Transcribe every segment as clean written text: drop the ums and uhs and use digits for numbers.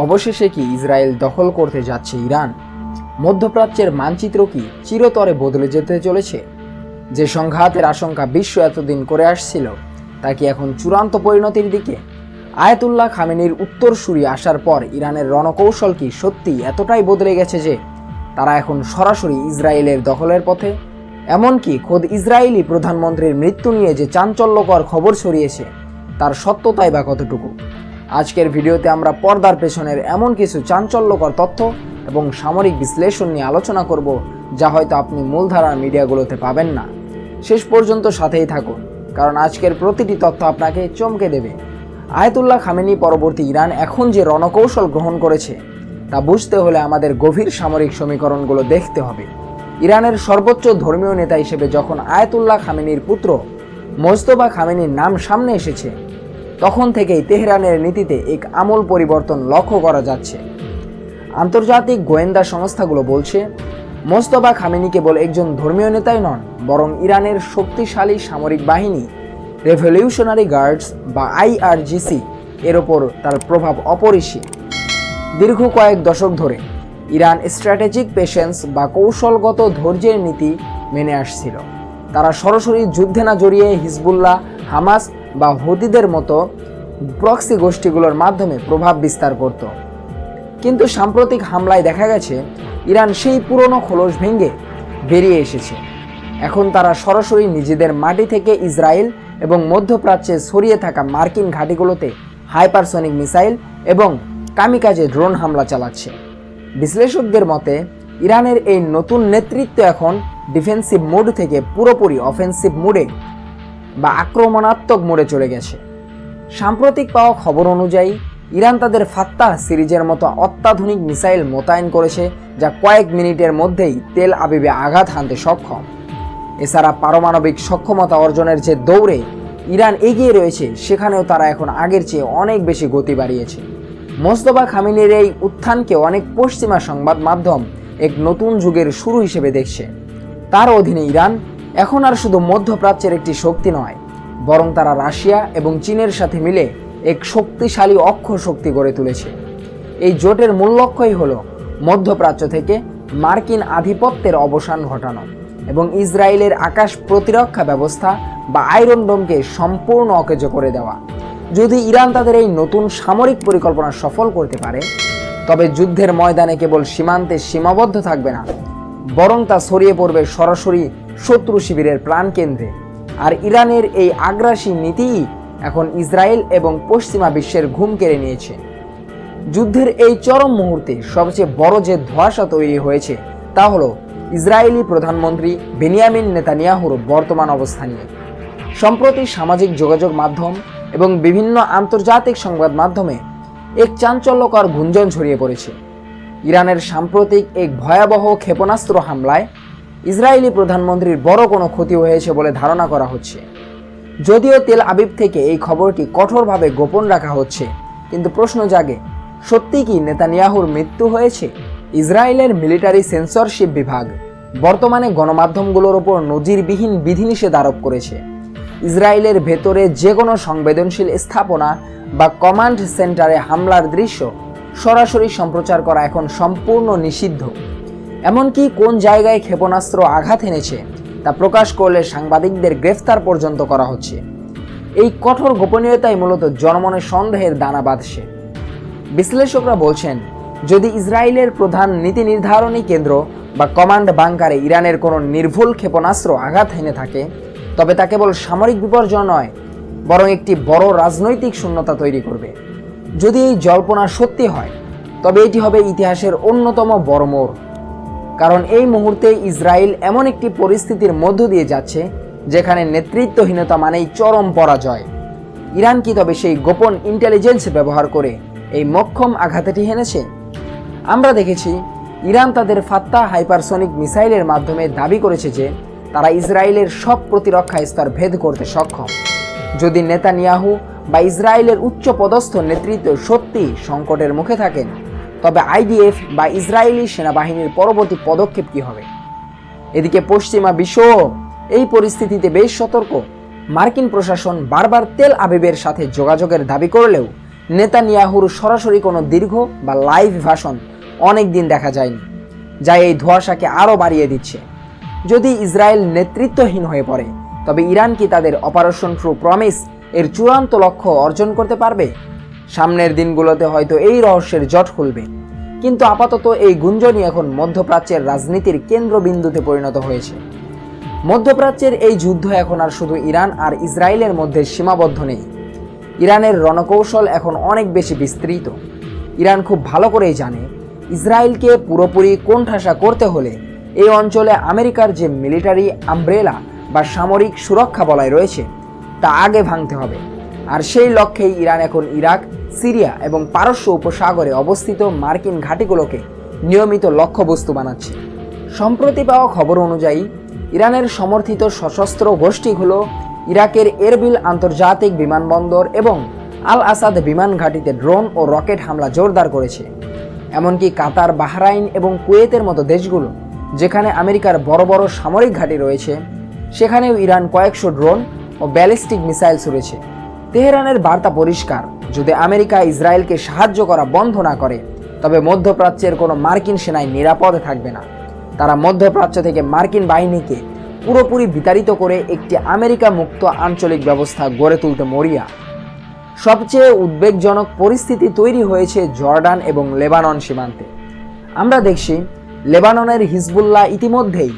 অবশেষে কি ইসরায়েল দখল করতে যাচ্ছে ইরান? মধ্যপ্রাচ্যের মানচিত্র কি চিরতরে বদলে যেতে চলেছে? যে সংঘাতের আশঙ্কা বিশ্ব এতদিন করে আসছিল তা কি এখন চূড়ান্ত পরিণতির দিকে? আয়াতুল্লাহ খামেনির উত্তরসূরি আসার পর ইরানের রণকৌশল কি সত্যি এতটাই বদলে গেছে যে তারা এখন সরাসরি ইসরায়েলের দখলের পথে? এমনকি খোদ ইসরায়েলি প্রধানমন্ত্রীর মৃত্যু নিয়ে যে চাঞ্চল্যকর খবর ছড়িয়েছে তার সত্যতাই বা কতটুকু? আজকের ভিডিওতে আমরা পর্দার পেছনের এমন কিছু চাঞ্চল্যকর তথ্য এবং সামরিক বিশ্লেষণ নিয়ে আলোচনা করব যা হয়তো আপনি মূলধারার মিডিয়াগুলোতে পাবেন না। শেষ পর্যন্ত সাথেই থাকুন, কারণ আজকের প্রতিটি তথ্য আপনাকে চমকে দেবে। আয়াতুল্লাহ খামেনি পরবর্তী ইরান এখন যে রণকৌশল গ্রহণ করেছে তা বুঝতে হলে আমাদের গভীর সামরিক সমীকরণগুলো দেখতে হবে। ইরানের সর্বোচ্চ ধর্মীয় নেতা হিসেবে যখন আয়াতুল্লাহ খামেনির পুত্র মোজতবা খামেনির নাম সামনে এসেছে, তখন থেকেই তেহরানের নীতিতে এক আমূল পরিবর্তন লক্ষ্য করা যাচ্ছে। আন্তর্জাতিক গোয়েন্দা সংস্থাগুলো বলছে মোজতবা খামেনি কেবল একজন ধর্মীয় নেতাই নন, বরং ইরানের শক্তিশালী সামরিক বাহিনী রেভলিউশনারি গার্ডস বা IRGC এর ওপর তার প্রভাব অপরিসীম। দীর্ঘ কয়েক দশক ধরে ইরান স্ট্র্যাটেজিক পেশেন্স বা কৌশলগত ধৈর্যের নীতি মেনে আসছিল। তারা সরাসরি যুদ্ধে না জড়িয়ে হিজবুল্লাহ, হামাস বা হুতিদের মতো প্রক্সি গোষ্ঠীগুলোর মাধ্যমে প্রভাব বিস্তার করত। কিন্তু সাম্প্রতিক হামলায় দেখা গেছে ইরান সেই পুরনো খোলস ভেঙে বেরিয়ে এসেছে। এখন তারা সরাসরি নিজেদের মাটি থেকে ইসরায়েল এবং মধ্যপ্রাচ্যে ছড়িয়ে থাকা মার্কিন ঘাঁটিগুলোতে হাইপারসনিক মিসাইল এবং কামিকাজে ড্রোন হামলা চালাচ্ছে। বিশ্লেষকদের মতে ইরানের এই নতুন নেতৃত্ব এখন ডিফেন্সিভ মোড থেকে পুরোপুরি অফেন্সিভ মোডে বা আক্রমণাত্মক মোডে চলে গেছে। সাম্প্রতিক পাওয়া খবর অনুযায়ী ইরান তাদের ফাত্তাহ সিরিজের মতো অত্যাধুনিক মিসাইল মোতায়েন করেছে, যা কয়েক মিনিটের মধ্যেই তেল আবিবে আঘাত হানতে সক্ষম। এছাড়া পারমাণবিক সক্ষমতা অর্জনের যে দৌড়ে ইরান এগিয়ে রয়েছে, সেখানেও তারা এখন আগের চেয়ে অনেক বেশি গতি বাড়িয়েছে। মোজতবা খামেনির এই উত্থানকে অনেক পশ্চিমা সংবাদ মাধ্যম এক নতুন যুগের শুরু হিসেবে দেখছে। তার অধীনে ইরান এখন আর শুধু মধ্যপ্রাচ্যের একটি শক্তি নয়, বরং তারা রাশিয়া এবং চীনের সাথে মিলে এক শক্তিশালী অক্ষ শক্তি গড়ে তুলেছে। এই জোটের মূল লক্ষ্যই হল মধ্যপ্রাচ্য থেকে মার্কিন আধিপত্যের অবসান ঘটানো এবং ইসরায়েলের আকাশ প্রতিরক্ষা ব্যবস্থা বা আয়রন ডোমকে সম্পূর্ণ অকেজ করে দেওয়া। যদি ইরান তাদের এই নতুন সামরিক পরিকল্পনা সফল করতে পারে, তবে যুদ্ধের ময়দানে কেবল সীমান্তে সীমাবদ্ধ থাকবে না, বরং তা ছড়িয়ে পড়বে সরাসরি শত্রু শিবিরের প্রাণকেন্দ্রে। আর ইরানের এই আগ্রাসী নীতিই এখন ইসরায়েল এবং পশ্চিমা বিশ্বের ঘুম কেড়ে নিয়েছে। যুদ্ধের এই চরম মুহূর্তে সবচেয়ে বড় যে ধোঁয়াশা তৈরি হয়েছে তা হলো ইসরায়েলি প্রধানমন্ত্রী বেনিয়ামিন নেতানিয়াহুর বর্তমান অবস্থা নিয়ে। সম্প্রতি সামাজিক যোগাযোগ মাধ্যম এবং বিভিন্ন আন্তর্জাতিক সংবাদ মাধ্যমে এক চাঞ্চল্যকর গুঞ্জন ছড়িয়ে পড়েছে। ইরানের সাম্প্রতিক এক ভয়াবহ ক্ষেপণাস্ত্র হামলায় ইসরায়েলি প্রধানমন্ত্রীর বড় কোনো ক্ষতি হয়েছে বলে ধারণা করা হচ্ছে। যদিও তেল আবিব থেকে এই খবরটি কঠোরভাবে গোপন রাখা হচ্ছে, কিন্তু প্রশ্ন জাগে, সত্যি কি নেতানিয়াহুর মৃত্যু হয়েছে? ইসরায়েলের মিলিটারি সেন্সরশিপ বিভাগ বর্তমানে গণমাধ্যমগুলোর ওপর নজিরবিহীন বিধিনিষেধ আরোপ করেছে। ইসরায়েলের ভেতরে যে কোনো সংবেদনশীল স্থাপনা বা কমান্ড সেন্টারে হামলার দৃশ্য সরাসরি সম্প্রচার করা এখন সম্পূর্ণ নিষিদ্ধ। এমনকি কোন জায়গায় ক্ষেপণাস্ত্র আঘাত এনেছে তা প্রকাশ করলে সাংবাদিকদের গ্রেফতার পর্যন্ত করা হচ্ছে। এই কঠোর গোপনীয়তাই মূলত জনমনে সন্দেহের দানা বাঁধছে। বিশ্লেষকরা বলছেন, যদি ইসরায়েলের প্রধান নীতি নির্ধারণী কেন্দ্র বা কমান্ড বাংকারে ইরানের কোনো নির্ভুল ক্ষেপণাস্ত্র আঘাত হেনে থাকে, তবে তা কেবল সামরিক বিপর্যয় নয়, বরং একটি বড় রাজনৈতিক শূন্যতা তৈরি করবে। যদি এই জল্পনা সত্যি হয়, তবে এটি হবে ইতিহাসের অন্যতম বড় মোড়। কারণ এই মুহূর্তে ইসরায়েল এমন একটি পরিস্থিতির মধ্য দিয়ে যাচ্ছে যেখানে নেতৃত্বহীনতা মানেই চরম পরাজয়। ইরান কি তবে সেই গোপন ইন্টেলিজেন্স ব্যবহার করে এই মোক্ষম আঘাতটি হেনেছে? আমরা দেখেছি ইরান তাদের ফাত্তাহ হাইপারসনিক মিসাইলের মাধ্যমে দাবি করেছে যে তারা ইসরায়েলের সব প্রতিরক্ষা স্তর ভেদ করতে সক্ষম। যদি নেতানিয়াহু বা ইসরায়েলের উচ্চপদস্থ নেতৃত্ব সত্যি সংকটের মুখে থাকেন, তবে IDF বা ইসরায়েলি সেনাবাহিনীর পরবর্তী পদক্ষেপ কী হবে? এদিকে পশ্চিমা বিশ্বও এই পরিস্থিতিতে বেশ সতর্ক। মার্কিন প্রশাসন বারবার তেল আবিবের সাথে যোগাযোগের দাবি করলেও নেতানিয়াহুর সরাসরি কোনো দীর্ঘ বা লাইভ ভাষণ অনেক দিন দেখা যায়নি, যা এই ধোঁয়াশাকে আরও বাড়িয়ে দিচ্ছে। যদি ইসরায়েল নেতৃত্বহীন হয়ে পড়ে, তবে ইরান কি তাদের অপারেশন ট্রু প্রমিস এর চূড়ান্ত লক্ষ্য অর্জন করতে পারবে? সামনের দিনগুলোতে হয়তো এই রহস্যের জট খুলবে, কিন্তু আপাতত এই গুঞ্জনই এখন মধ্যপ্রাচ্যের রাজনীতির কেন্দ্রবিন্দুতে পরিণত হয়েছে। মধ্যপ্রাচ্যের এই যুদ্ধ এখন আর শুধু ইরান আর ইসরায়েলের মধ্যে সীমাবদ্ধ নেই। ইরানের রণকৌশল এখন অনেক বেশি বিস্তৃত। ইরান খুব ভালো করেই জানে, ইসরায়েলকে পুরোপুরি কোণঠাসা করতে হলে এই অঞ্চলে আমেরিকার যে মিলিটারি আমব্রেলা বা সামরিক সুরক্ষা বলয় রয়েছে তা আগে ভাঙতে হবে। আর সেই লক্ষ্যেই ইরান এখন ইরাক, সিরিয়া এবং পারস্য উপসাগরে অবস্থিত মার্কিন ঘাঁটিগুলোকে নিয়মিত লক্ষ্যবস্তু বানাচ্ছে। সম্প্রতি পাওয়া খবর অনুযায়ী ইরানের সমর্থিত সশস্ত্র গোষ্ঠীগুলো ইরাকের এরবিল আন্তর্জাতিক বিমানবন্দর এবং আল আসাদ বিমান ঘাঁটিতে ড্রোন ও রকেট হামলা জোরদার করেছে। এমনকি কাতার, বাহরাইন এবং কুয়েতের মতো দেশগুলো, যেখানে আমেরিকার বড় বড় সামরিক ঘাঁটি রয়েছে, সেখানেও ইরান কয়েকশো ড্রোন ও ব্যালিস্টিক মিসাইল ছুড়েছে। তেহরানের বার্তা পরিষ্কার, যদি আমেরিকা ইসরায়েলকে সাহায্য করা বন্ধ না করে, তবে মধ্যপ্রাচ্যের কোনো মার্কিন সেনাই নিরাপদে থাকবে না। তারা মধ্যপ্রাচ্য থেকে মার্কিন বাহিনীকে পুরোপুরি বিতাড়িত করে একটি আমেরিকা মুক্ত আঞ্চলিক ব্যবস্থা গড়ে তুলতে মরিয়া। সবচেয়ে উদ্বেগজনক পরিস্থিতি তৈরি হয়েছে জর্ডান এবং লেবানন সীমান্তে। আমরা দেখছি, লেবাননের হিজবুল্লাহ ইতিমধ্যেই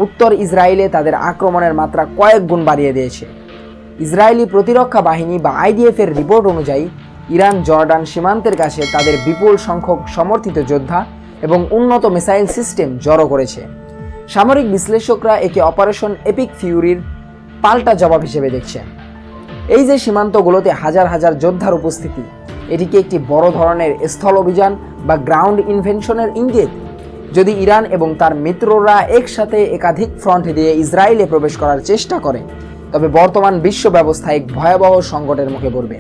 উত্তর ইসরায়েলে তাদের আক্রমণের মাত্রা কয়েক গুণ বাড়িয়ে দিয়েছে। ইসরায়েলি প্রতিরক্ষা বাহিনী বা আইডিএফ এর রিপোর্ট অনুযায়ী ইরান জর্ডান সীমান্তের কাছে তাদের বিপুল সংখ্যক সমর্থিত যোদ্ধা এবং উন্নত মিসাইল সিস্টেম জড়ো করেছে। সামরিক বিশ্লেষকরা একে অপারেশন এপিক ফিউরির পাল্টা জবাব হিসেবে দেখছেন। এই যে সীমান্তগুলোতে হাজার হাজার যোদ্ধার উপস্থিতি, এটিকে একটি বড় ধরনের স্থল অভিযান বা গ্রাউন্ড ইনভেনশনের ইঙ্গিত। যদি ইরান এবং তার মিত্ররা একসাথে একাধিক ফ্রন্ট দিয়ে ইসরায়েলে প্রবেশ করার চেষ্টা করে, তবে বর্তমান বিশ্ব ব্যবস্থা এক ভয়াবহ সংকটের মুখে পড়বে।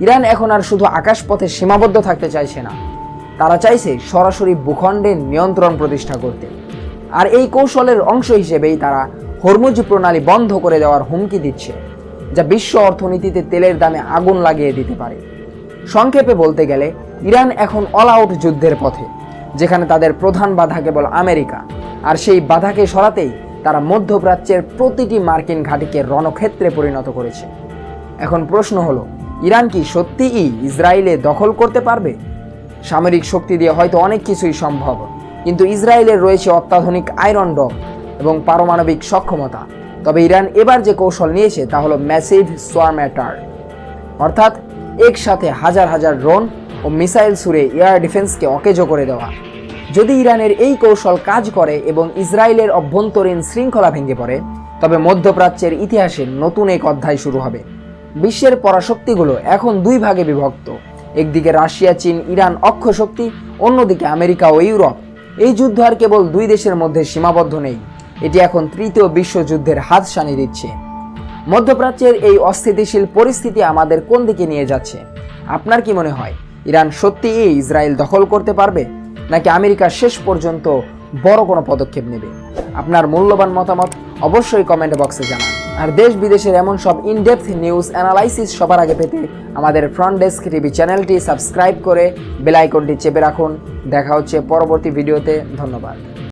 ইরান এখন আর শুধু আকাশপথে সীমাবদ্ধ থাকতে চাইছে না, তারা চাইছে সরাসরি ভূখণ্ডে নিয়ন্ত্রণ প্রতিষ্ঠা করতে। আর এই কৌশলের অংশ হিসেবেই তারা হরমুজ প্রণালী বন্ধ করে দেওয়ার হুমকি দিচ্ছে, যা বিশ্ব অর্থনীতিতে তেলের দামে আগুন লাগিয়ে দিতে পারে। সংক্ষেপে বলতে গেলে, ইরান এখন অল আউট যুদ্ধের পথে, যেখানে তাদের প্রধান বাধা কেবল আমেরিকা। আর সেই বাধাকে সরাতেই তারা মধ্যপ্রাচ্যের প্রতিটি মার্কিন ঘাঁটিকে রণক্ষেত্রে পরিণত করেছে। এখন প্রশ্ন হলো, ইরান কি সত্যিই ইসরায়েলে দখল করতে পারবে? সামরিক শক্তি দিয়ে হয়তো অনেক কিছুই সম্ভব, কিন্তু ইসরায়েলের রয়েছে অত্যাধুনিক আয়রন ডোম এবং পারমাণবিক সক্ষমতা। তবে ইরান এবার যে কৌশল নিয়েছে তা হলো ম্যাসিভ সোয়ার্ম অ্যাটাক, অর্থাৎ একসাথে হাজার হাজার ড্রোন ও মিসাইল ছুড়ে এয়ার ডিফেন্সকে অকেজো করে দেওয়া। যদি ইরানের এই কৌশল কাজ করে এবং ইসরায়েলের অভ্যন্তরীণ শৃঙ্খলা ভেঙে পড়ে, তবে মধ্যপ্রাচ্যের ইতিহাসে নতুন এক অধ্যায় শুরু হবে। বিশ্বের পরাশক্তিগুলো এখন দুই ভাগে বিভক্ত, একদিকে রাশিয়া, চীন, ইরান অক্ষ শক্তি, অন্যদিকে আমেরিকা ও ইউরোপ। এই যুদ্ধ আর কেবল দুই দেশের মধ্যে সীমাবদ্ধ নেই, এটি এখন তৃতীয় বিশ্বযুদ্ধের হাতছানি দিচ্ছে। মধ্যপ্রাচ্যের এই অস্থিতিশীল পরিস্থিতি আমাদের কোন দিকে নিয়ে যাচ্ছে? আপনার কি মনে হয়, ইরান সত্যিই ইসরায়েল দখল করতে পারবে, নাকি আমেরিকা শেষ পর্যন্ত বড় কোনো পদক্ষেপ নেবে? আপনার মূল্যবান মতামত অবশ্যই কমেন্ট বক্সে জানান। আর দেশ বিদেশের এমন সব ইনডেপথ নিউজ অ্যানালাইসিস সবার আগে পেতে আমাদের ফ্রন্ট ডেস্ক টিভি চ্যানেলটি সাবস্ক্রাইব করে বেল আইকনটি চেপে রাখুন। দেখা হচ্ছে পরবর্তী ভিডিওতে। ধন্যবাদ।